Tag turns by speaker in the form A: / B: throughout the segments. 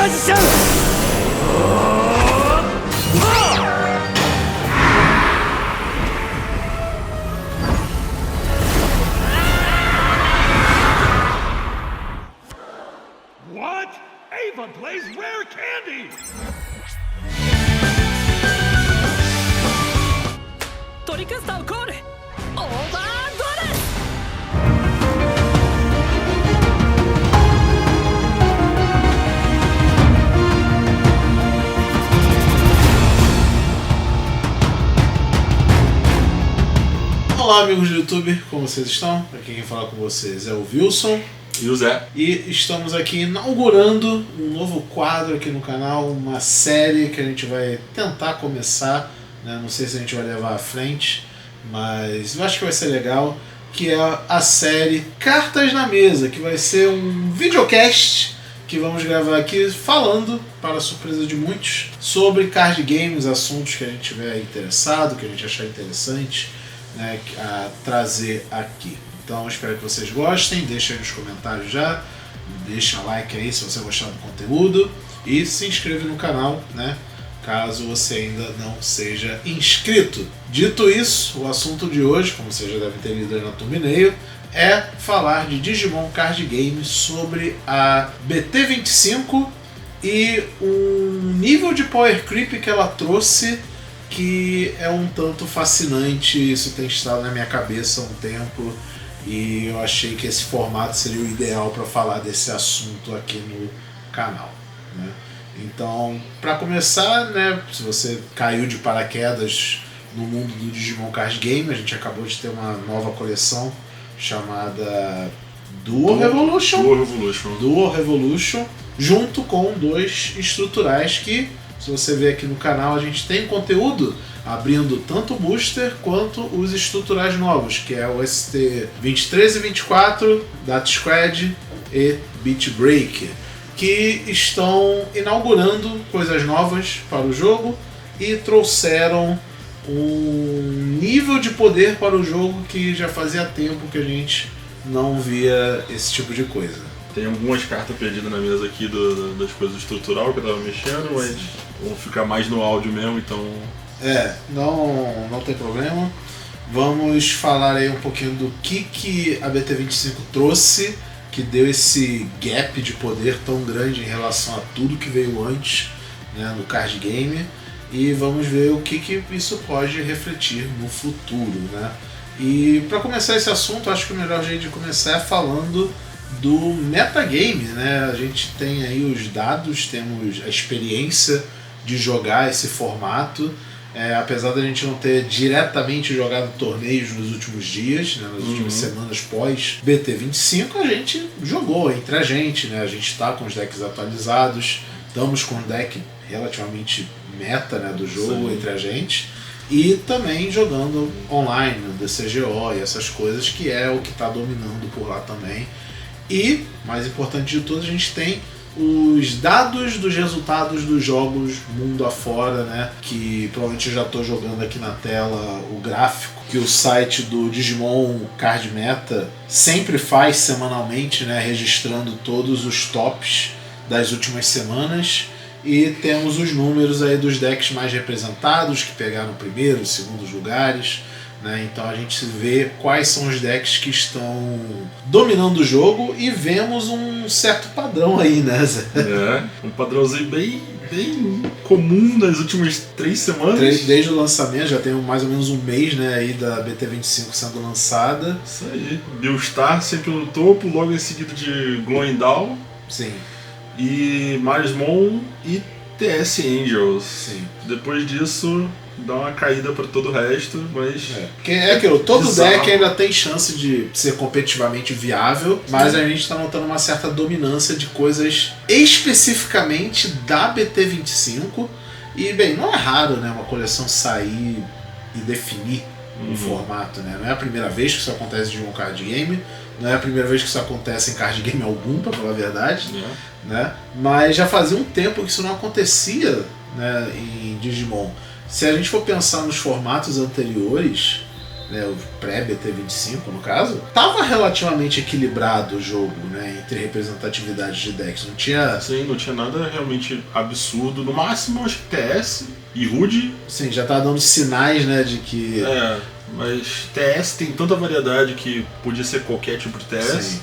A: What? Ava plays rare candy!
B: Torikasta Okore! Overdress!
C: Olá, amigos do YouTube, como vocês estão? Aqui quem fala com vocês é o Wilson
D: e o Zé.
C: E estamos aqui inaugurando um novo quadro aqui no canal, uma série que a gente vai tentar começar, né? Não sei se a gente vai levar à frente, mas eu acho que vai ser legal, que é a série Cartas na Mesa, que vai ser um videocast que vamos gravar aqui falando, para a surpresa de muitos, sobre card games, assuntos que a gente tiver interessado, que a gente achar interessante, né, a trazer aqui. Então espero que vocês gostem, deixem aí nos comentários já, deixa like aí se você gostar do conteúdo e se inscreve no canal, né, caso você ainda não seja inscrito. Dito isso, o assunto de hoje, como você já deve ter lido aí na thumbnail, é falar de Digimon Card Game, sobre a BT25 e um nível de power creep que ela trouxe que é um tanto fascinante. Isso tem estado na minha cabeça há um tempo e eu achei que esse formato seria o ideal para falar desse assunto aqui no canal, né? Então, para começar, né, se você caiu de paraquedas no mundo do Digimon Card Game, a gente acabou de ter uma nova coleção chamada Duo Revolution, junto com dois estruturais que, se você ver aqui no canal, a gente tem conteúdo abrindo tanto o booster quanto os estruturais novos, que é o ST 23 e 24, Data Squad e Beat Break, que estão inaugurando coisas novas para o jogo e trouxeram um nível de poder para o jogo que já fazia tempo que a gente não via esse tipo de coisa.
D: Tem algumas cartas perdidas na mesa aqui das coisas estrutural que eu tava mexendo, mas vão ficar mais no áudio mesmo, então...
C: não tem problema. Vamos falar aí um pouquinho do que a BT25 trouxe, que deu esse gap de poder tão grande em relação a tudo que veio antes, né, no card game, e vamos ver o que isso pode refletir no futuro, né? E para começar esse assunto, acho que o melhor jeito de começar é falando do metagame, né? A gente tem aí os dados, temos a experiência de jogar esse formato, apesar da gente não ter diretamente jogado torneios nos últimos dias, né, nas últimas semanas pós BT25, a gente jogou entre a gente, né? A gente está com os decks atualizados, estamos com um deck relativamente meta, né, do jogo. Sim. Entre a gente, e também jogando online, no DCGO e essas coisas, que é o que está dominando por lá também. E, mais importante de tudo, a gente tem os dados dos resultados dos jogos mundo afora, né? Que provavelmente eu já estou jogando aqui na tela o gráfico que o site do Digimon Card Meta sempre faz semanalmente, né? Registrando todos os tops das últimas semanas. E temos os números aí dos decks mais representados, que pegaram primeiros, segundos lugares, né? Então a gente vê quais são os decks que estão dominando o jogo e vemos um certo padrão aí, né, Zé?
D: Um padrãozinho bem comum nas últimas 3 semanas.
C: Desde o lançamento, já tem mais ou menos um mês, né, aí da BT25 sendo lançada.
D: Isso aí. Beelstar sempre no topo, logo em seguida de Glowing Dawn.
C: Sim.
D: E Marismon e TS Angels.
C: Sim.
D: Depois disso, dá uma caída para todo o resto, mas...
C: aquilo, todo deck ainda tem chance de ser competitivamente viável, mas a gente está notando uma certa dominância de coisas especificamente da BT25. E, bem, não é raro, né, uma coleção sair e definir um formato, né? Não é a primeira vez que isso acontece de um card game, não é a primeira vez que isso acontece em card game algum, para falar a verdade, né? Mas já fazia um tempo que isso não acontecia, né, em Digimon. Se a gente for pensar nos formatos anteriores, né, o pré-BT25 no caso, tava relativamente equilibrado o jogo, né, entre representatividades de decks. Não tinha...
D: Sim, não tinha nada realmente absurdo. No máximo, acho que TS e Rude.
C: Sim, já tá dando sinais, né, de que...
D: Mas TS tem tanta variedade que podia ser qualquer tipo de TS.
C: Sim.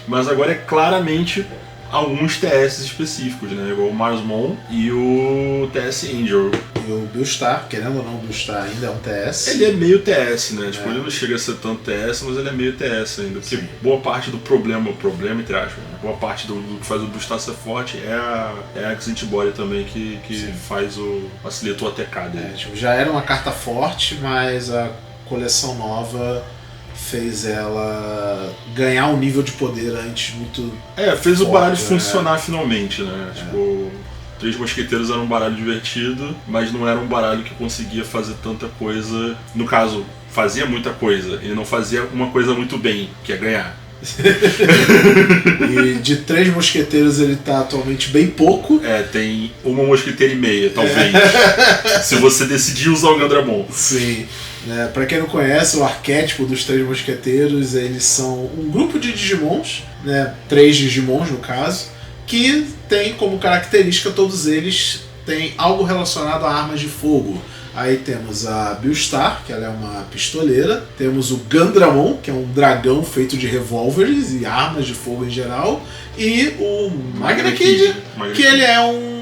D: Mas agora é claramente alguns TS específicos, né? Igual o Marsmon e o TS Angel.
C: E o Beelstar, querendo ou não, o Beelstar ainda é um TS.
D: Ele é meio TS, né? Tipo, ele não chega a ser tanto TS, mas ele é meio TS ainda. Porque boa parte do problema entre aspas, né? Boa parte do que faz o Beelstar ser forte é a Exit Body também que facilita o ATK dele.
C: Tipo, já era uma carta forte, mas a coleção nova fez ela ganhar um nível de poder antes muito
D: fez
C: forte,
D: o baralho funcionar finalmente, né? Tipo, Três Mosqueteiros era um baralho divertido, mas não era um baralho que conseguia fazer tanta coisa. No caso, fazia muita coisa, ele não fazia uma coisa muito bem, que é ganhar.
C: E de Três Mosqueteiros ele tá atualmente bem pouco.
D: Tem uma mosqueteira e meia, talvez. Se você decidir usar o Gandramon.
C: Sim. Pra quem não conhece, o arquétipo dos Três Mosqueteiros, eles são um grupo de Digimons, né, 3 Digimons no caso, que tem como característica todos eles têm algo relacionado a armas de fogo. Aí temos a Beelstar, que ela é uma pistoleira, temos o Gandramon, que é um dragão feito de revólveres e armas de fogo em geral, e o Magna Kid, que ele é um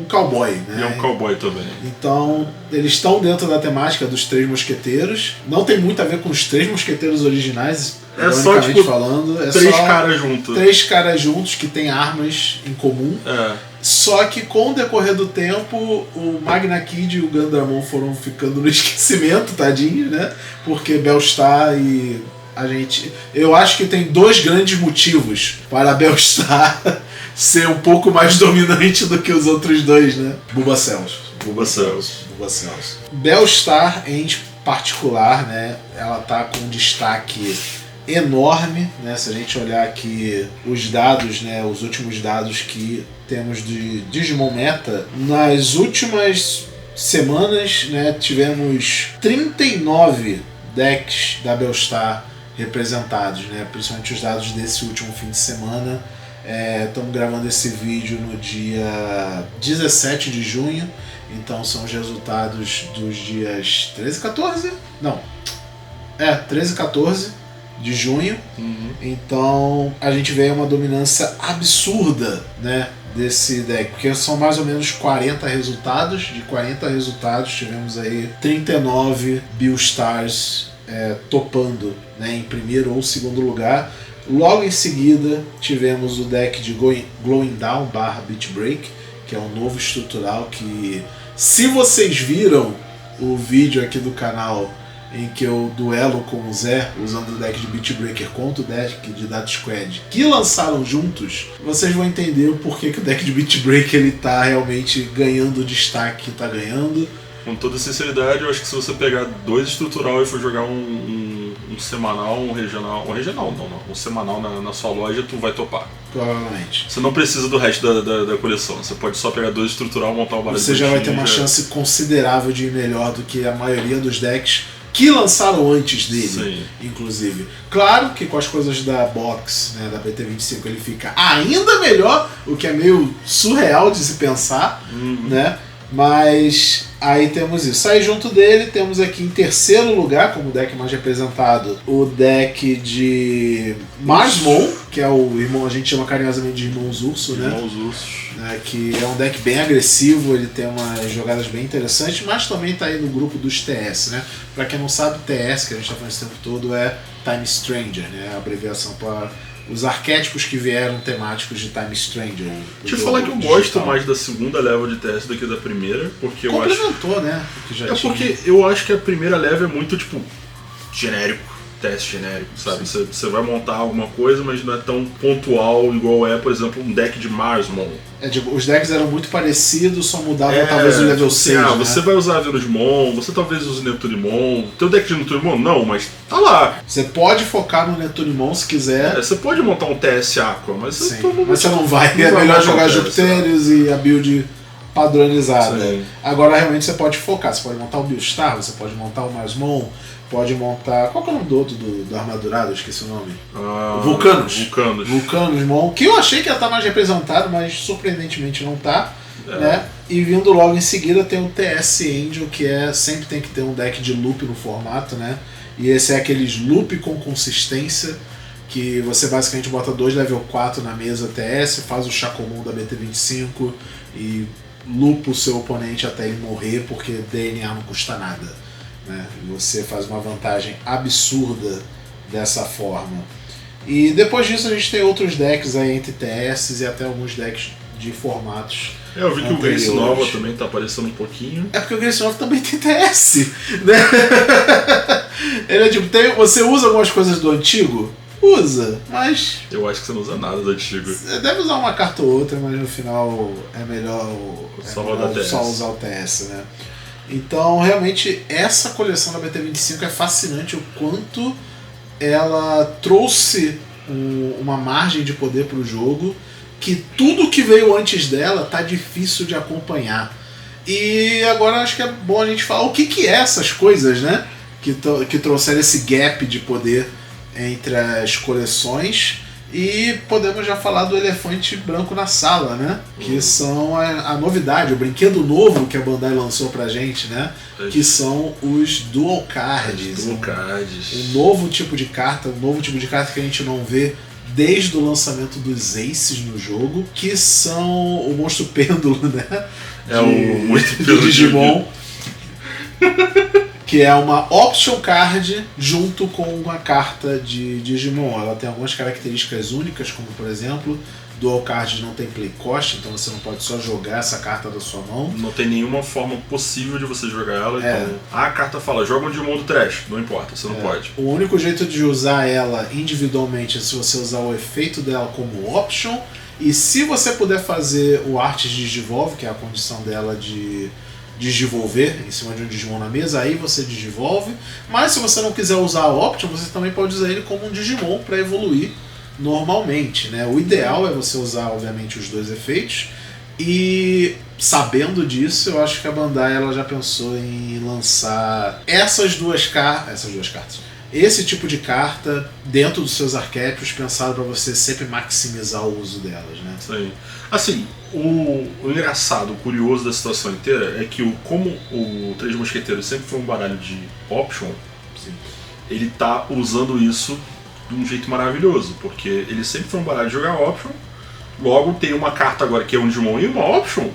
C: cowboy, né?
D: E é um cowboy também.
C: Então, eles estão dentro da temática dos Três Mosqueteiros. Não tem muito a ver com os Três Mosqueteiros originais,
D: só tipo
C: falando.
D: Três caras juntos.
C: 3 caras juntos que têm armas em comum. Só que com o decorrer do tempo, o Magna Kid e o Gandramon foram ficando no esquecimento, tadinho, né? Porque Beelstar e eu acho que tem 2 grandes motivos para a Beelstar ser um pouco mais dominante do que os outros 2, né? Bulbacells. Beelstar em particular, né? Ela tá com um destaque enorme, né? Se a gente olhar aqui os dados, né? Os últimos dados que temos de Digimon Meta, nas últimas semanas, né? Tivemos 39 decks da Beelstar representados, né? Principalmente os dados desse último fim de semana. Estamos gravando esse vídeo no dia 17 de junho, então são os resultados dos dias 13 e 14? Não. 13 e 14 de junho. Então a gente vê uma dominância absurda, né, desse deck, porque são mais ou menos 40 resultados. De 40 resultados tivemos aí 39 Beelstars topando, né, em primeiro ou segundo lugar. Logo em seguida tivemos o deck de Glowing Dawn / Beat Break, que é um novo estrutural que, se vocês viram o vídeo aqui do canal em que eu duelo com o Zé usando o deck de Beat Breaker contra o deck de Data Squad, que lançaram juntos, vocês vão entender o porquê que o deck de Beat Breaker ele tá realmente ganhando o destaque que tá ganhando.
D: Com toda sinceridade, eu acho que se você pegar 2 estrutural e for jogar um semanal, um semanal na sua loja, tu vai topar.
C: Provavelmente.
D: Você não precisa do resto da coleção, você pode só pegar 2 estrutural, montar um baralho.
C: Você já vai ter uma chance considerável de ir melhor do que a maioria dos decks que lançaram antes dele. Sim. Inclusive. Claro que com as coisas da box, né, da BT25, ele fica ainda melhor, o que é meio surreal de se pensar, né? Mas aí temos isso. Aí junto dele temos aqui em terceiro lugar, como deck mais representado, o deck de Marsmon, que é o irmão, a gente chama carinhosamente de Irmãos Urso, né?
D: Irmãos Ursos.
C: Que é um deck bem agressivo, ele tem umas jogadas bem interessantes, mas também está aí no grupo dos TS, né? Pra quem não sabe, TS, que a gente está falando esse tempo todo, é Time Stranger, né? A abreviação para os arquétipos que vieram temáticos de Time Stranger.
D: Deixa eu falar que eu gosto mais da segunda leva de TS do que da primeira, porque eu acho...
C: Complementou, né? Que já tinha.
D: Porque eu acho que a primeira leva é muito, tipo, genérico. Teste genérico, sabe? Você vai montar alguma coisa, mas não é tão pontual igual é, por exemplo, um deck de Marsmon.
C: Os decks eram muito parecidos, só mudava talvez o level 6, né?
D: Você vai usar Venusmon, você talvez use Neptunimon. Teu deck de Neptunimon não, mas tá lá.
C: Você pode focar no Neptunimon se quiser.
D: Você pode montar um TS Aqua, mas
C: você não vai. É melhor jogar Jupiterius e a build padronizada.
D: Sim.
C: Agora realmente você pode focar, você pode montar o Beelstar, você pode montar o Masmon, pode montar. Qual que é o nome do outro do armadurado? Eu esqueci o nome. Vulcanos. Vulcanos, Mon, que eu achei que ia estar mais representado, mas surpreendentemente não tá. Né? E vindo logo em seguida tem o TS Angel, que sempre tem que ter um deck de loop no formato, né? E esse é aqueles loop com consistência, que você basicamente bota 2 level 4 na mesa TS, faz o Chacomon da BT25 e lupa o seu oponente até ele morrer, porque DNA não custa nada, né? Você faz uma vantagem absurda dessa forma. E depois disso a gente tem outros decks aí entre TS e até alguns decks de formatos.
D: Eu vi que o Grace Nova também tá aparecendo um pouquinho.
C: É porque o Grace Nova também tem TS, né? Ele é tipo, você usa algumas coisas do antigo? Usa, mas...
D: Eu acho que você não usa nada do antigo.
C: Você deve usar uma carta ou outra, mas no final é melhor só usar o TS, né? Então, realmente, essa coleção da BT25 é fascinante o quanto ela trouxe uma margem de poder pro jogo, que tudo que veio antes dela tá difícil de acompanhar. E agora acho que é bom a gente falar o que é essas coisas, né? Que trouxeram esse gap de poder entre as coleções. E podemos já falar do elefante branco na sala, né? Que são a novidade, o brinquedo novo que a Bandai lançou pra gente, né? Que são os Dual Cards. Um novo tipo de carta, que a gente não vê desde o lançamento dos Aces no jogo, que são o monstro pêndulo, né?
D: O monstro pêndulo
C: de Digimon. Que é uma option card junto com uma carta de Digimon. Ela tem algumas características únicas, como por exemplo, Dual Card não tem play cost, então você não pode só jogar essa carta da sua mão.
D: Não tem nenhuma forma possível de você jogar ela, então... A carta fala, joga um Digimon do Trash, não importa, você não pode.
C: O único jeito de usar ela individualmente é se você usar o efeito dela como option, e se você puder fazer o Artes Digivolve, que é a condição dela de digivolver em cima de um Digimon na mesa, aí você digivolve. Mas se você não quiser usar a option, você também pode usar ele como um Digimon para evoluir normalmente, né? O ideal é você usar, obviamente, os dois efeitos. E sabendo disso, eu acho que a Bandai ela já pensou em lançar essas duas cartas, esse tipo de carta dentro dos seus arquétipos, pensado para você sempre maximizar o uso delas, né?
D: Sim. Assim, o engraçado, o curioso da situação inteira é que como o Três Mosqueteiros sempre foi um baralho de option, ele tá usando isso de um jeito maravilhoso, porque ele sempre foi um baralho de jogar option, logo tem uma carta agora que é um Digimon e uma option,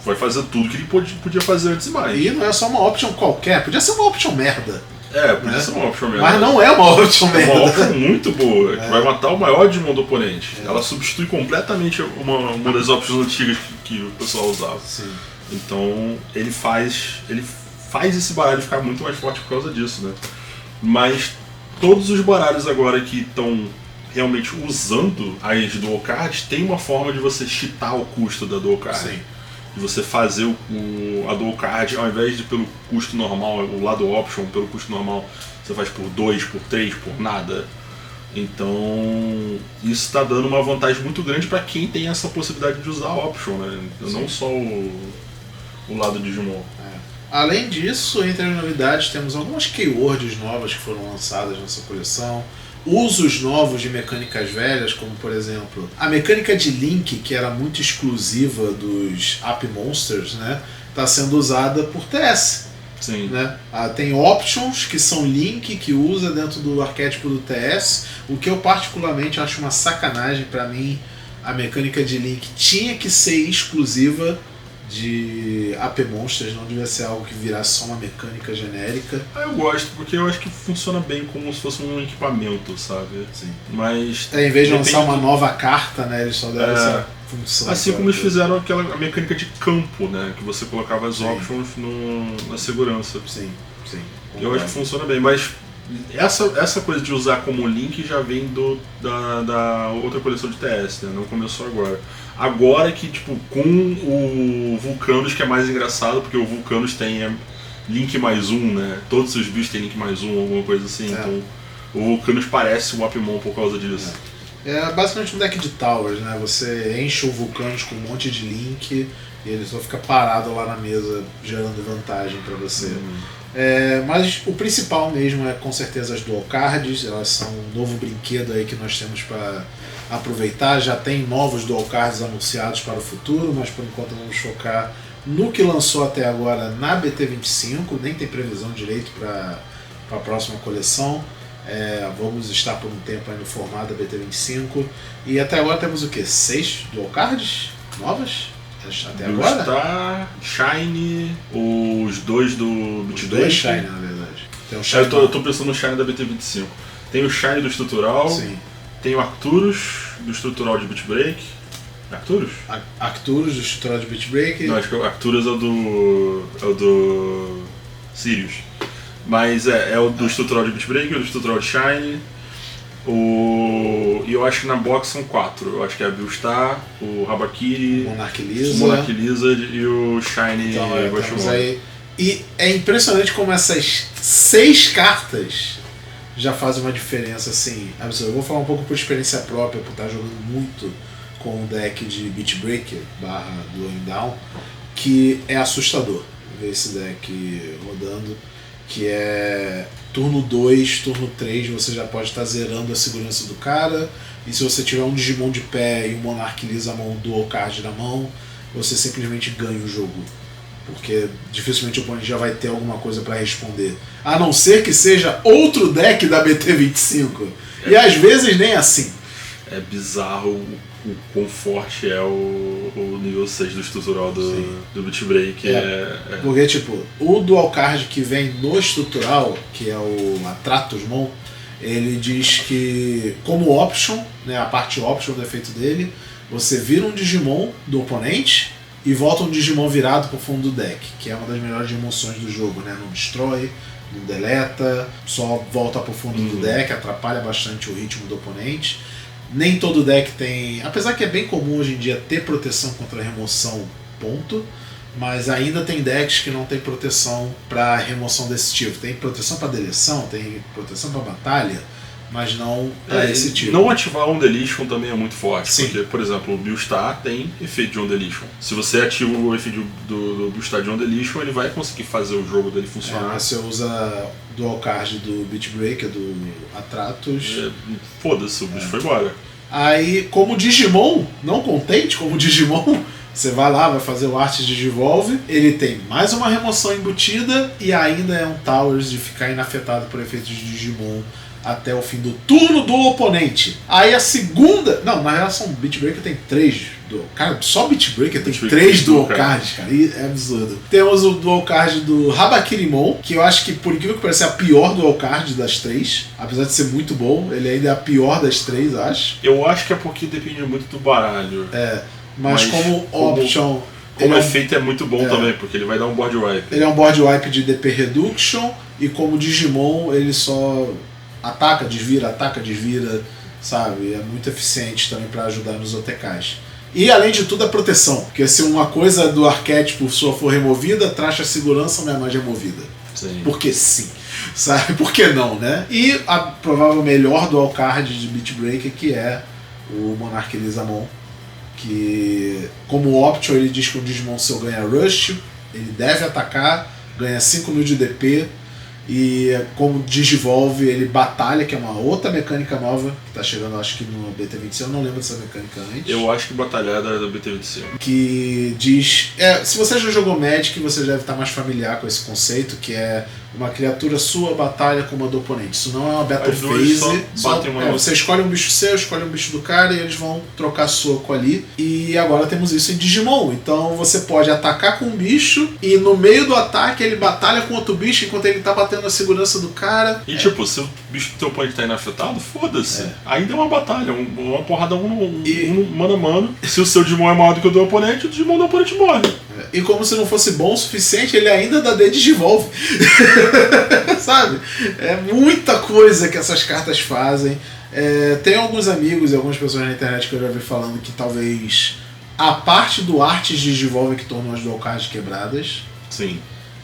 D: vai fazer tudo que ele podia fazer antes e mais.
C: E não é só uma option qualquer, podia ser uma option merda.
D: Podia ser uma option merda.
C: Mas não é uma option merda.
D: É uma option muito boa, que vai matar o maior Digimon do oponente. Ela substitui completamente uma das options antigas que o pessoal usava.
C: Sim.
D: Então ele faz esse baralho ficar muito mais forte por causa disso, né? Mas todos os baralhos agora que estão realmente usando as Dual Cards, tem uma forma de você cheatar o custo da Dual Card.
C: Sim.
D: De você fazer a Dual Card, ao invés de pelo custo normal, o lado option, pelo custo normal, você faz por 2, por 3, por nada. Então isso está dando uma vantagem muito grande para quem tem essa possibilidade de usar a option, né? Não só o lado Digimon.
C: Além disso, entre as novidades, temos algumas keywords novas que foram lançadas nessa coleção. Usos novos de mecânicas velhas, como por exemplo a mecânica de Link, que era muito exclusiva dos Up Monsters, né? Está sendo usada por TS.
D: Sim.
C: Né? Tem options que são Link, que usa dentro do arquétipo do TS, o que eu particularmente acho uma sacanagem. Para mim, a mecânica de Link tinha que ser exclusiva de AP Monsters, não devia ser algo que virasse só uma mecânica genérica.
D: Eu gosto, porque eu acho que funciona bem como se fosse um equipamento, sabe?
C: Sim.
D: Mas
C: em vez de lançar uma nova carta, né, eles só deram essa função.
D: Assim como eles fizeram a mecânica de campo, né, que você colocava as options na segurança.
C: Sim.
D: Eu acho que funciona bem, mas essa coisa de usar como link já vem da outra coleção de TS, né? Não começou agora. Agora que, tipo, com o Vulcanos, que é mais engraçado, porque o Vulcanos tem link mais um, né? Todos os bichos têm link mais um, alguma coisa assim. Então o Vulcanos parece um Apimon por causa disso.
C: É basicamente um deck de towers, né? Você enche o Vulcanos com um monte de link e ele só fica parado lá na mesa, gerando vantagem pra você. Mas o principal mesmo é com certeza as dual cards, elas são um novo brinquedo aí que nós temos para aproveitar. Já tem novos dual cards anunciados para o futuro, mas por enquanto vamos focar no que lançou até agora na BT25, nem tem previsão direito para a próxima coleção. Vamos estar por um tempo aí no formato da BT25 e até agora temos o que? 6 dual cards novas? Até
D: do
C: agora?
D: Star, Shine, os 2 do Beat
C: Os
D: Break.
C: 2 Shine, na verdade. Tem um Shine
D: Eu tô pensando no Shine da BT25. Tem o Shine do estrutural,
C: Sim.
D: tem o Arcturus do estrutural de Beat Break. Arcturus?
C: Arcturus, do estrutural de Beat Break.
D: Não, acho que o Arcturus é o do Sirius. Mas é o do estrutural de Beat Break, o do estrutural de Shine. E eu acho que na box são 4. Eu acho que é a Billstar, o Habakiri,
C: Monarch
D: o Monarch Lizard e o Shiny
C: Então, temos
D: Ghost
C: aí. E é impressionante como essas 6 cartas já fazem uma diferença assim. Eu vou falar um pouco por experiência própria, por estar jogando muito com o deck de Beat Breaker / Blowing Down, que é assustador ver esse deck rodando, que é turno 2, turno 3, você já pode estar zerando a segurança do cara, e se você tiver um Digimon de pé e um Monarch Lizamon Dual Card na mão, você simplesmente ganha o jogo. Porque dificilmente o oponente já vai ter alguma coisa para responder. A não ser que seja outro deck da BT25. E às vezes nem assim.
D: É bizarro o quão forte é o nível 6 do estrutural do Beat Break.
C: Porque, tipo, o dual card que vem no estrutural, que é o Atratusmon, ele diz que, como option, né, a parte option do efeito dele, você vira um Digimon do oponente e volta um Digimon virado pro fundo do deck, que é uma das melhores emoções do jogo, né? Não destrói, não deleta, só volta pro fundo do deck, atrapalha bastante o ritmo do oponente. Nem todo deck tem, apesar que é bem comum hoje em dia ter proteção contra remoção, ponto, mas ainda tem decks que não tem proteção para remoção desse tipo. Tem proteção para deleção, tem proteção para batalha, mas não para esse tipo.
D: Não ativar o Undeletion também é muito forte,
C: Sim.
D: porque, por exemplo, o Billstar tem efeito de Undeletion. Se você ativa o efeito do Billstar de Undeletion, ele vai conseguir fazer o jogo dele funcionar.
C: Você usa dual card do Beat Breaker, do Atratus.
D: Foda-se, o bicho foi embora.
C: Aí, como Digimon, não contente como Digimon, você vai lá, vai fazer o Artes Digivolve, ele tem mais uma remoção embutida e ainda é um Towers de ficar inafetado por efeitos de Digimon até o fim do turno do oponente. Aí a segunda... Não, na relação Beat Breaker tem 3 dual... Cara, só Beat Breaker tem 3 dual cards, cara. E é absurdo. Temos o dual card do Habakirimon, que eu acho que, por incrível que pareça, é a pior dual card das 3. Apesar de ser muito bom, ele ainda é a pior das 3, acho.
D: Eu acho que é porque depende muito do baralho.
C: Mas como option...
D: Como efeito é muito bom também, porque ele vai dar um board wipe.
C: Ele é um board wipe de DP Reduction, e como Digimon, ele só... ataca, desvira, sabe? É muito eficiente também para ajudar nos OTKs. E além de tudo a proteção, porque se uma coisa do arquétipo sua for removida, traxa segurança não é mais removida.
D: Sim.
C: Porque sim, sabe? Por que não, né? E a provável melhor dual card de Beat Breaker, que é o Monarch Lizamon, que como option ele diz que o Digimon seu ganha Rush, ele deve atacar, ganha 5.000 de DP, e como Digivolve ele batalha, que é uma outra mecânica nova que tá chegando, acho que no BT25, eu não lembro dessa mecânica antes.
D: Eu acho que batalhar da BT25.
C: Que diz... se você já jogou Magic, você deve estar mais familiar com esse conceito, que é uma criatura sua batalha com uma do oponente. Isso não é uma Battle Phase. Você escolhe um bicho seu, escolhe um bicho do cara e eles vão trocar soco ali. E agora temos isso em Digimon. Então você pode atacar com um bicho e no meio do ataque ele batalha com outro bicho enquanto ele tá batendo a segurança do cara.
D: E tipo, se o bicho do teu oponente tá inafetado, foda-se. Ainda é uma batalha, uma porrada um mano a mano. Se o seu Digimon é maior do que o do oponente, o Digimon do oponente morre.
C: E como se não fosse bom o suficiente, ele ainda dá Digivolve. Sabe? É muita coisa que essas cartas fazem. Tem alguns amigos e algumas pessoas na internet que eu já vi falando que talvez a parte do Artes Digivolve que tornou as dual cards quebradas.
D: Sim.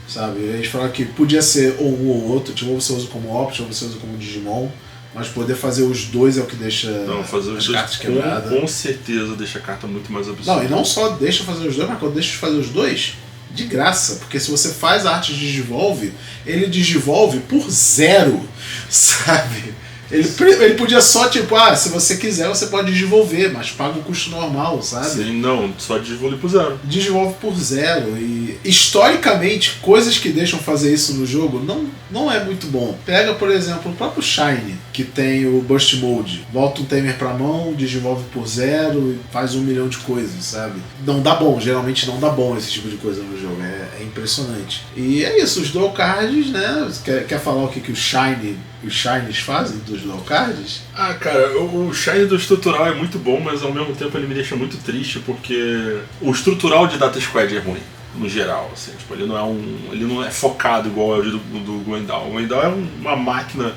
C: Sabe? Eles falaram que podia ser ou um ou outro, tipo, ou você usa como option, ou você usa como Digimon. Mas poder fazer os dois é o que deixa
D: Não, fazer os
C: as
D: dois
C: cartas quebradas.
D: com certeza deixa a carta muito mais absurda.
C: Não, e não só deixa fazer os dois, mas quando deixa fazer os dois, de graça. Porque se você faz a arte de Digivolve, ele digivolve por 0, sabe? Ele podia só, tipo, se você quiser, você pode digivolver, mas paga o custo normal, sabe?
D: Sim, não, só digivolve por 0.
C: Digivolve por 0. E historicamente, coisas que deixam fazer isso no jogo não é muito bom. Pega, por exemplo, o próprio Shine, que tem o Burst Mode. Volta um timer pra mão, digivolve por 0 e faz 1 milhão de coisas, sabe? Não dá bom, geralmente não dá bom esse tipo de coisa no jogo. É impressionante. E é isso, os dual cards, né? Quer falar o que os Shines fazem dos dual cards?
D: Cara, o Shine do estrutural é muito bom, mas ao mesmo tempo ele me deixa muito triste porque o estrutural de Data Squad é ruim, no geral, assim, tipo, ele não é focado igual ao do Gwendal. O Gwendal é uma máquina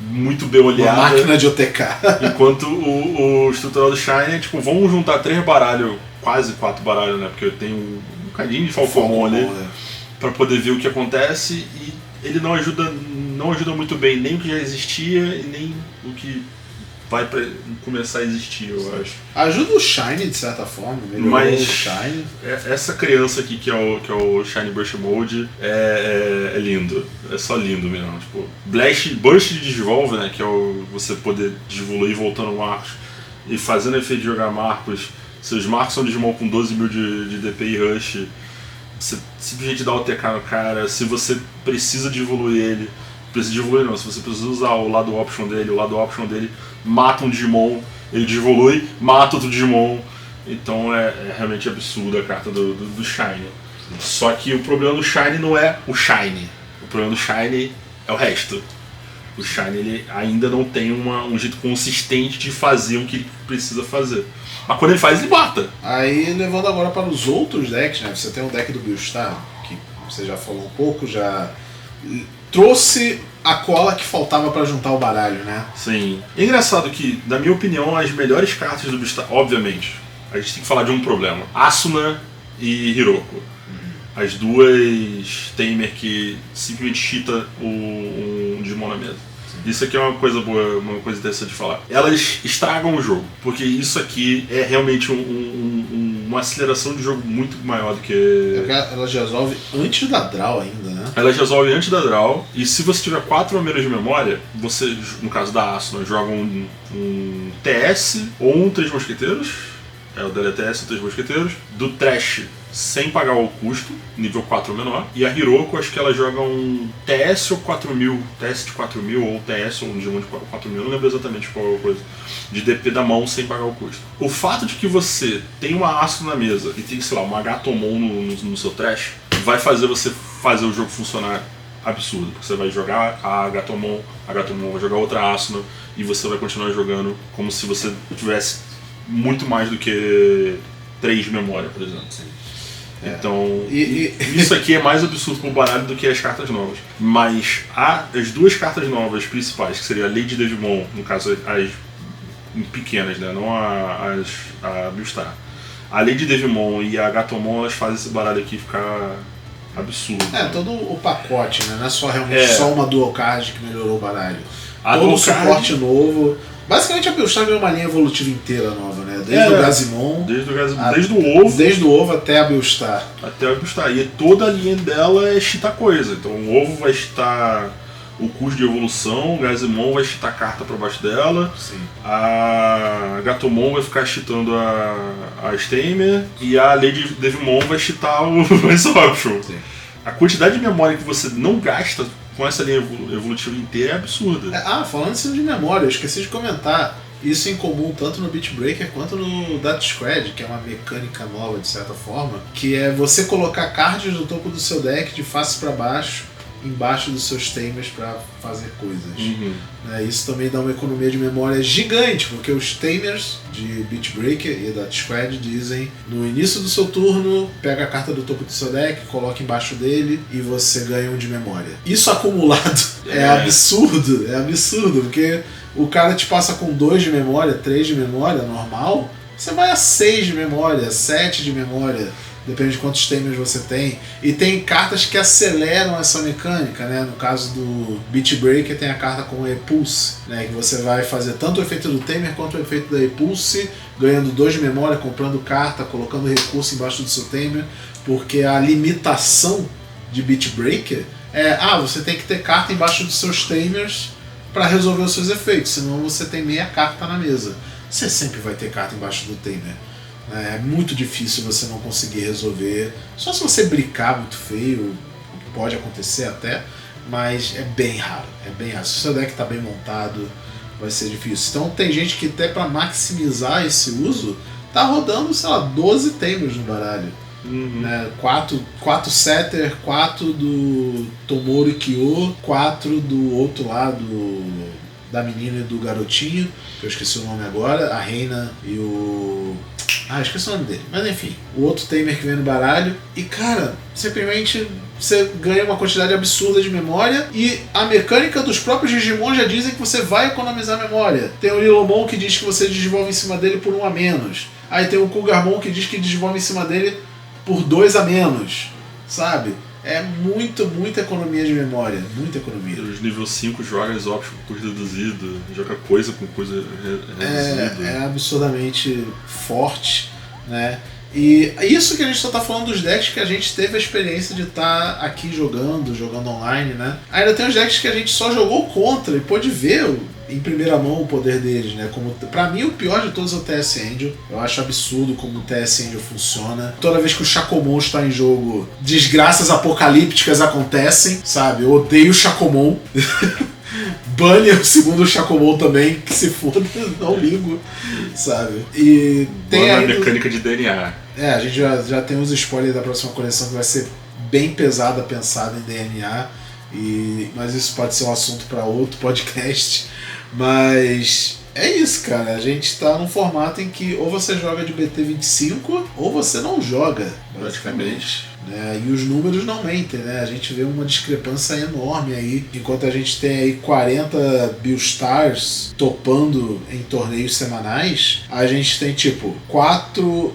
D: muito bem olhada.
C: Uma máquina de OTK.
D: Enquanto o estrutural do Shine é tipo, vamos juntar 3 baralhos, quase 4 baralhos, né? Porque tem um bocadinho de Falcomon ali, pra poder ver o que acontece, e ele não ajuda muito bem nem o que já existia e nem o que vai começar a existir, eu acho.
C: Ajuda o Shine de certa forma, melhorou
D: mas
C: o Shine.
D: Essa criança aqui que é o Shine Burst Mode é lindo. É só lindo mesmo. Tipo, Burst de Digivolve, né? Que é você poder evoluir voltando marcos e fazendo efeito de jogar marcos. Seus marcos são Digimon com 12 mil de DP e Rush. Você simplesmente dá o TK no cara. Se você precisa de evoluir ele, precisa de evoluir não, se você precisa usar o lado option dele mata um Digimon, ele devolui, mata outro Digimon. Então é realmente absurda a carta do Shine. Só que o problema do Shine não é o Shine, o problema do Shine é o resto. O Shine ele ainda não tem um jeito consistente de fazer o que ele precisa fazer. Mas quando ele faz, ele mata.
C: Aí, levando agora para os outros decks, né? Você tem um deck do Beelstar, que você já falou um pouco, já trouxe a cola que faltava para juntar o baralho, né?
D: Sim. É engraçado que, na minha opinião, as melhores cartas do Beelstar, obviamente, a gente tem que falar de um problema. Asuna e Hiroko. As duas Tamer que simplesmente cheata um Digimon na mesa. Isso aqui é uma coisa boa, uma coisa interessante de falar. Elas estragam o jogo, porque isso aqui é realmente uma aceleração de jogo muito maior do que...
C: Elas resolvem antes da draw ainda, né?
D: Elas resolvem antes da draw, e se você tiver 4 ou menos de memória, você, no caso da Asuna, joga um TS ou um 3 mosqueteiros, o DLTS ou 3 mosqueteiros, do Trash sem pagar o custo, nível 4 ou menor, e a Hiroko, acho que ela joga um TS ou 4000, TS de 4000 ou TS ou um Digimon de 4000, não lembro exatamente qual é a coisa, de DP da mão sem pagar o custo. O fato de que você tem uma Asuna na mesa e tem, sei lá, uma Gatomon no seu Trash, vai fazer você fazer o jogo funcionar absurdo, porque você vai jogar a Gatomon vai jogar outra Asuna, e você vai continuar jogando como se você tivesse muito mais do que 3 de memória, por exemplo. Então, isso aqui é mais absurdo pro baralho do que as cartas novas. Mas as duas cartas novas principais, que seria a Lady Devimon, no caso as pequenas, né? Não a Beelstar. A Lady Devimon e a Gatomon, elas fazem esse baralho aqui ficar absurdo.
C: Todo o pacote, né? Não é só realmente só uma dual card que melhorou o baralho. Todo o suporte novo. Basicamente a Beelstar ganhou uma linha evolutiva inteira nova, né? Desde o Gazimon.
D: Desde o ovo.
C: Desde o ovo até a Beelstar.
D: Até a Beelstar. E toda a linha dela é cheatar coisa. Então o ovo vai cheatar o custo de evolução, o Gazimon vai cheatar a carta pra baixo dela.
C: Sim.
D: A Gatomon vai ficar cheatando a Stamer. E a Lady Devimon vai cheatar o Voice Option.
C: Sim.
D: A quantidade de memória que você não gasta com essa linha evolutiva inteira é absurda.
C: Falando assim de memória, eu esqueci de comentar. Isso é em comum tanto no Beat Breaker quanto no Data Squad, que é uma mecânica nova de certa forma, que é você colocar cards no topo do seu deck de face para baixo, embaixo dos seus tamers para fazer coisas. Isso também dá uma economia de memória gigante, porque os tamers de Beat Breaker e Data Squad dizem no início do seu turno, pega a carta do topo do seu deck, coloca embaixo dele e você ganha 1 de memória. Isso acumulado é absurdo, porque o cara te passa com 2 de memória, 3 de memória normal, você vai a 6 de memória, 7 de memória. depende de quantos tamers você tem. E tem cartas que aceleram essa mecânica, né? No caso do Beat Breaker tem a carta com Repulse, né? Que você vai fazer tanto o efeito do tamer quanto o efeito da Repulse, ganhando 2 de memória, comprando carta, colocando recurso embaixo do seu tamer, porque a limitação de Beat Breaker é, você tem que ter carta embaixo dos seus tamers para resolver os seus efeitos, senão você tem meia carta na mesa. Você sempre vai ter carta embaixo do tamer. É muito difícil você não conseguir resolver, só se você brincar muito feio, pode acontecer até, mas é bem raro, Se o seu deck está bem montado, vai ser difícil. Então tem gente que até para maximizar esse uso, tá rodando, sei lá, 12 tamers no baralho. Né? 4 Setter, 4 do Tomori Kyo, 4 do outro lado da menina e do garotinho, que eu esqueci o nome agora, a Reina e o... esqueci o nome dele, mas enfim, o outro tamer que vem no baralho, e cara, simplesmente você ganha uma quantidade absurda de memória, e a mecânica dos próprios Digimon já dizem que você vai economizar memória. Tem o Lilomon que diz que você desenvolve em cima dele por 1 a menos, aí tem o Cougarmon que diz que desenvolve em cima dele por 2 a menos, sabe? É muita economia de memória, muita economia.
D: Os nível 5 joga Exóptico com custo reduzido, joga coisa com coisa reduzida.
C: É absurdamente forte, né? E isso que a gente só tá falando dos decks que a gente teve a experiência de estar aqui jogando online, né? Ainda tem os decks que a gente só jogou contra e pôde ver em primeira mão o poder deles, né? Como, pra mim, o pior de todos é o TS Angel. Eu acho absurdo como o TS Angel funciona. Toda vez que o Chacomon está em jogo, desgraças apocalípticas acontecem, sabe? Eu odeio o Chacomon. Bane o segundo Chacomon também, que se foda, não ligo, sabe? E tem
D: a mecânica de DNA.
C: A gente já tem uns spoilers da próxima coleção que vai ser bem pesada, pensada em DNA. Mas isso pode ser um assunto para outro podcast. Mas é isso, cara. A gente tá num formato em que ou você joga de BT25 ou você não joga, basicamente. Né? E os números não mentem, né? A gente vê uma discrepância enorme aí. Enquanto a gente tem aí 40 Beastars topando em torneios semanais, a gente tem tipo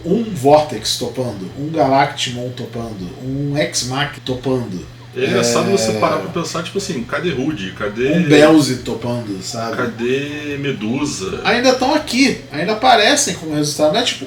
C: um Vortex topando, um Galactimon topando, um X-Mac topando.
D: É engraçado você parar pra pensar, tipo assim, cadê Rude? Cadê...
C: Um Belze topando, sabe?
D: Cadê Medusa?
C: Ainda estão aqui, ainda aparecem como resultado, não é tipo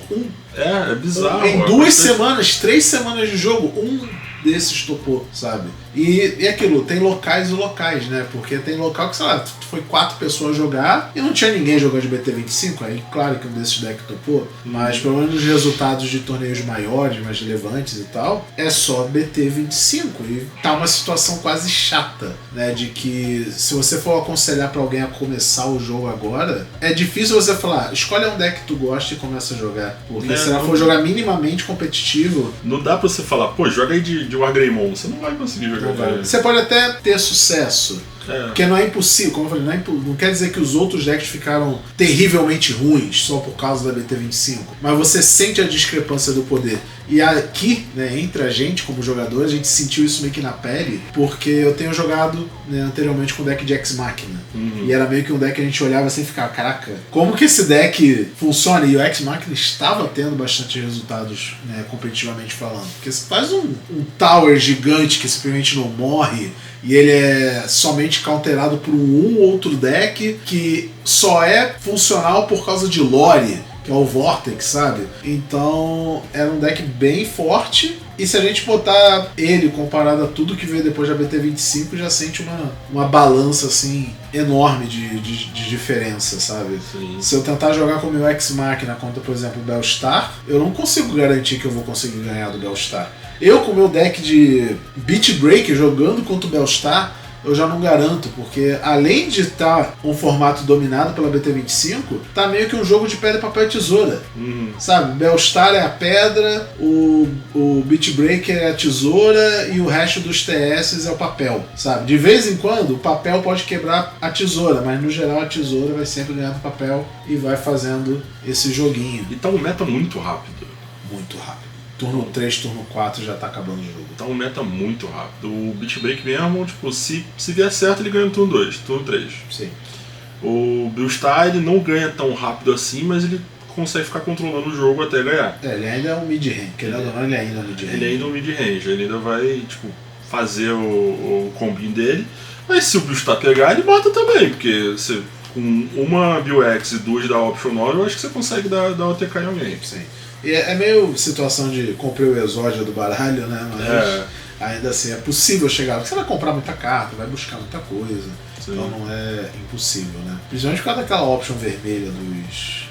D: é bizarro.
C: Em 2 semanas, 3 semanas de jogo, um desses topou, sabe? E aquilo, tem locais e locais, né? Porque tem local que, sei lá, foi 4 pessoas jogar e não tinha ninguém jogando de BT25, aí claro que um desses decks topou, mas pelo menos os resultados de torneios maiores, mais relevantes e tal, é só BT25 e tá uma situação quase chata, né? De que se você for aconselhar pra alguém a começar o jogo agora, é difícil você falar, escolhe um deck que tu gosta e começa a jogar, porque se ela for jogar minimamente competitivo...
D: Não dá pra você falar, pô, joga aí de Wargreymon, você não vai conseguir jogar.
C: Você pode até ter sucesso, porque não é impossível, como eu falei, não quer dizer que os outros decks ficaram terrivelmente ruins só por causa da BT25, mas você sente a discrepância do poder. E aqui, né, entre a gente como jogador, a gente sentiu isso meio que na pele, porque eu tenho jogado, né, anteriormente com o deck de X-Machina. E era meio que um deck que a gente olhava assim e ficava, caraca, como que esse deck funciona? E o X-Machina estava tendo bastante resultados, né, competitivamente falando. Porque você faz um tower gigante que simplesmente não morre, e ele é somente counterado por um outro deck que só é funcional por causa de lore, que é o Vortex, sabe? Então era um deck bem forte, e se a gente botar ele comparado a tudo que veio depois da BT25, já sente uma balança assim enorme de diferença, sabe?
D: Sim.
C: Se eu tentar jogar com o meu X-Machina contra, por exemplo, o Bellstar, eu não consigo garantir que eu vou conseguir ganhar do Bellstar. Eu com o meu deck de Beat Breaker jogando contra o Bellstar, eu já não garanto, porque além de estar um formato dominado pela BT25, tá meio que um jogo de pedra, papel e tesoura. Sabe? Bellstar é a pedra, o Beat Breaker é a tesoura e o resto dos TS é o papel, sabe? De vez em quando o papel pode quebrar a tesoura, mas no geral a tesoura vai sempre ganhar do papel e vai fazendo esse joguinho.
D: E tá um meta muito rápido.
C: Muito rápido. Turno 3, turno 4 já tá acabando o jogo.
D: Tá um meta muito rápido. O Beat Break mesmo, tipo, se vier certo, ele ganha no turno 2, turno 3.
C: Sim.
D: O Bellstar, ele não ganha tão rápido assim, mas ele consegue ficar controlando o jogo até ganhar.
C: Ele ainda é um mid-range, querendo ou não, ele ainda é um mid-range.
D: Ele ainda é um mid-range, ele ainda vai, tipo, fazer o combinho dele, mas se o Beelstar pegar, ele mata também, porque você, com uma BioX e 2 da Option 9, eu acho que você consegue dar OTK em alguém.
C: Sim. E é meio situação de comprei o exódio do baralho, né? Mas ainda assim é possível chegar. Porque você vai comprar muita carta, vai buscar muita coisa. Sim. Então não é impossível, né? Principalmente por causa daquela option vermelha dos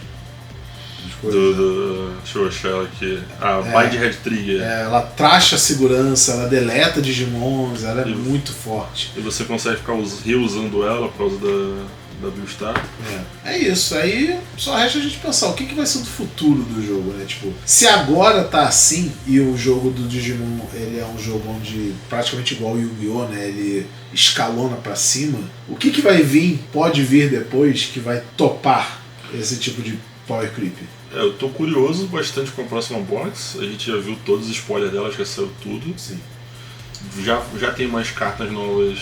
C: coisas.
D: Deixa eu achar ela aqui. A Bind Red Trigger.
C: Ela tracha a segurança, ela deleta Digimons, ela é muito forte.
D: E você consegue ficar reusando ela por causa da Beelstar.
C: É isso, aí só resta a gente pensar o que vai ser do futuro do jogo, né? Tipo, se agora tá assim e o jogo do Digimon ele é um jogo onde praticamente igual o Yu-Gi-Oh, né? Ele escalona pra cima, o que vai vir, pode vir depois que vai topar esse tipo de power creep?
D: Eu tô curioso bastante com a próxima box, a gente já viu todos os spoilers dela, já saiu tudo.
C: Sim.
D: Já tem umas cartas novas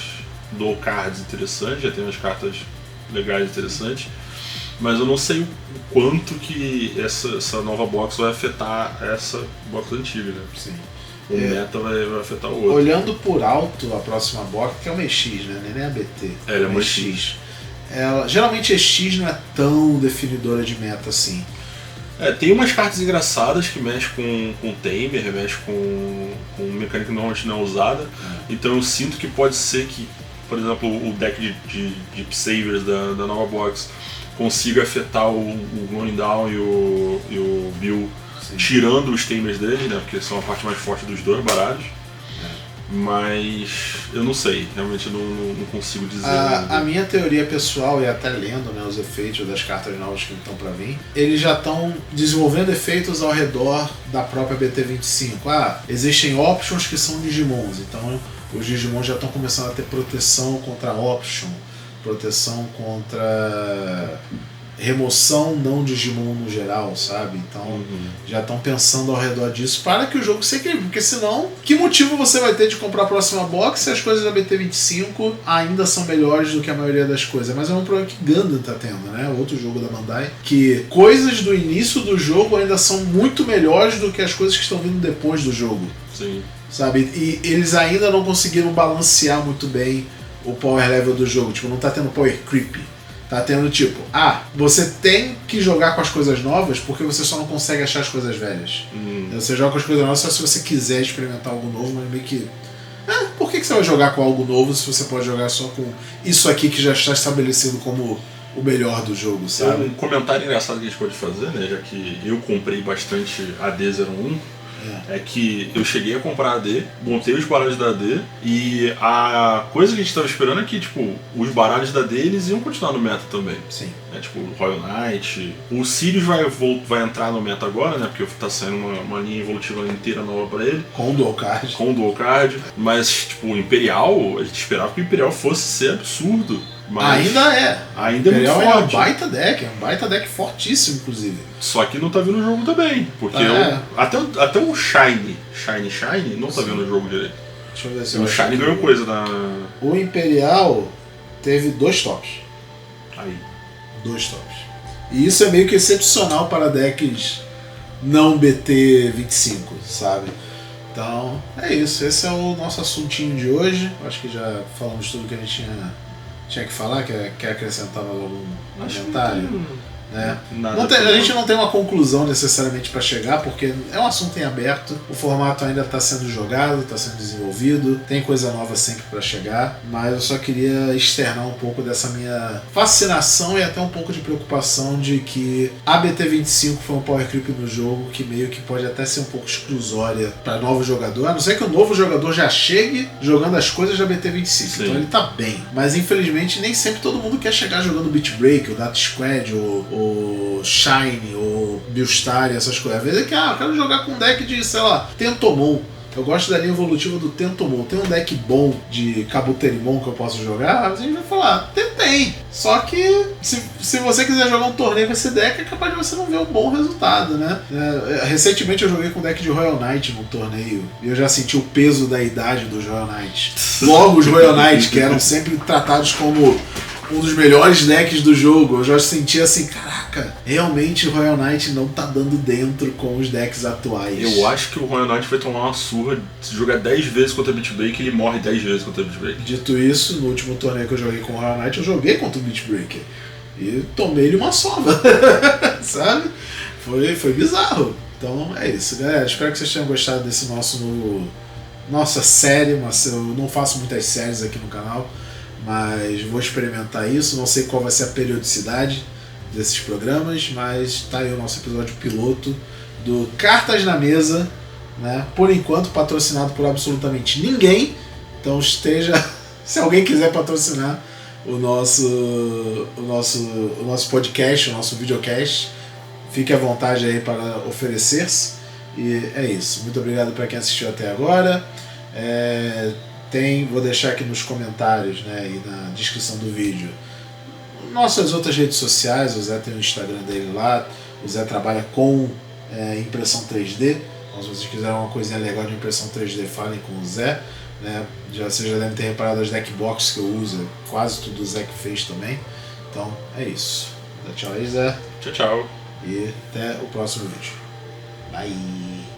D: do cards interessantes, já tem umas cartas legais, interessantes, mas eu não sei o quanto que essa nova box vai afetar essa box antiga, né?
C: Sim.
D: O meta vai afetar o outro.
C: Olhando por alto a próxima box, que é uma EX, né? Nem é ABT.
D: Ela é uma EX.
C: Geralmente EX não é tão definidora de meta assim.
D: Tem umas cartas engraçadas que mexem com Tamer, mexem com mecânica que normalmente não é usada, então eu sinto que pode ser que, por exemplo, o deck de Deep Savers da nova box consiga afetar o Glowing Down e o Bill, sim, tirando os Tamers dele, né? Porque são a parte mais forte dos dois baralhos. Mas eu não sei, realmente eu não consigo dizer.
C: A minha teoria pessoal, e até lendo, né, os efeitos das cartas novas que estão para vir, eles já estão desenvolvendo efeitos ao redor da própria BT25. Existem options que são Digimons, então os Digimon já estão começando a ter proteção contra option, proteção contra remoção não Digimon no geral, sabe? Então já estão pensando ao redor disso para que o jogo seja equilibre, porque senão, que motivo você vai ter de comprar a próxima box se as coisas da BT25 ainda são melhores do que a maioria das coisas? Mas é um problema que Gundam tá tendo, né? Outro jogo da Bandai, que coisas do início do jogo ainda são muito melhores do que as coisas que estão vindo depois do jogo.
D: Sim.
C: Sabe? E eles ainda não conseguiram balancear muito bem o power level do jogo. Tipo, não tá tendo power creep. Tá tendo tipo, você tem que jogar com as coisas novas porque você só não consegue achar as coisas velhas. Você joga com as coisas novas só se você quiser experimentar algo novo, mas meio que... por que você vai jogar com algo novo se você pode jogar só com isso aqui que já está estabelecido como o melhor do jogo, sabe?
D: Um comentário engraçado que a gente pode fazer, né, já que eu comprei bastante AD01, é que eu cheguei a comprar AD, montei os baralhos da AD, e a coisa que a gente estava esperando é que, tipo, os baralhos da AD eles iam continuar no meta também.
C: Sim.
D: Tipo, o Royal Knight. O Sirius vai entrar no meta agora, né? Porque tá saindo uma linha evolutiva inteira nova pra ele.
C: Com o Dual Card.
D: Com o Dual Card. Mas, tipo, o Imperial, a gente esperava que o Imperial fosse ser absurdo. Mas
C: ainda é.
D: Ainda é muito forte.
C: É um baita deck fortíssimo, inclusive.
D: Só que não tá vindo o jogo também. Porque até o Shine não tá vendo o jogo direito.
C: Deixa eu ver se
D: o Shine ganhou coisa da...
C: O Imperial teve 2 tops.
D: Aí.
C: 2 tops. E isso é meio que excepcional para decks não BT25, sabe? Então, é isso. Esse é o nosso assuntinho de hoje. Acho que já falamos tudo que a gente tinha que falar. Quer acrescentar mais algum comentário? Né? A gente não tem uma conclusão necessariamente para chegar, porque é um assunto em aberto, o formato ainda está sendo jogado, está sendo desenvolvido, tem coisa nova sempre para chegar, mas eu só queria externar um pouco dessa minha fascinação e até um pouco de preocupação de que a BT25 foi um power creep no jogo que meio que pode até ser um pouco exclusória para novo jogador, a não ser que o novo jogador já chegue jogando as coisas da BT25. Sim. Então ele tá bem, mas infelizmente nem sempre todo mundo quer chegar jogando Beat Break, o Data Squad, o Shine, o Beelstar e essas coisas. Às vezes é que, eu quero jogar com um deck de, sei lá, Tentomon. Eu gosto da linha evolutiva do Tentomon. Tem um deck bom de Kabuterimon que eu posso jogar? A gente vai falar, tem. Só que se você quiser jogar um torneio com esse deck, é capaz de você não ver um bom resultado, né? Recentemente eu joguei com um deck de Royal Knight no torneio e eu já senti o peso da idade dos Royal Knight. Logo os Royal Knight, que eram sempre tratados como um dos melhores decks do jogo. Eu já senti assim, caraca, realmente o Royal Knight não tá dando dentro com os decks atuais.
D: Eu acho que o Royal Knight vai tomar uma surra. Se jogar 10 vezes contra o Beat Breaker, ele morre 10 vezes contra o Beat Breaker.
C: Dito isso, no último torneio que eu joguei com o Royal Knight, eu joguei contra o Beat Breaker. E tomei-lhe uma sova. Sabe? Foi bizarro. Então é isso, galera. Espero que vocês tenham gostado desse nossa série. Eu não faço muitas séries aqui no canal, mas vou experimentar isso. Não sei qual vai ser a periodicidade desses programas, mas tá aí o nosso episódio piloto do Cartas na Mesa, né? Por enquanto patrocinado por absolutamente ninguém. Então esteja, se alguém quiser patrocinar o nosso podcast, o nosso videocast, fique à vontade aí para oferecer-se. E é isso. Muito obrigado para quem assistiu até agora. Vou deixar aqui nos comentários, né, e na descrição do vídeo nossas outras redes sociais. O Zé tem o Instagram dele lá. O Zé trabalha com impressão 3D. Então, se vocês quiserem uma coisinha legal de impressão 3D, falem com o Zé, né? Vocês já devem ter reparado as deckboxes que eu uso. Quase tudo o Zé que fez também. Então é isso. Dá tchau aí, Zé.
D: Tchau, tchau.
C: E até o próximo vídeo. Bye!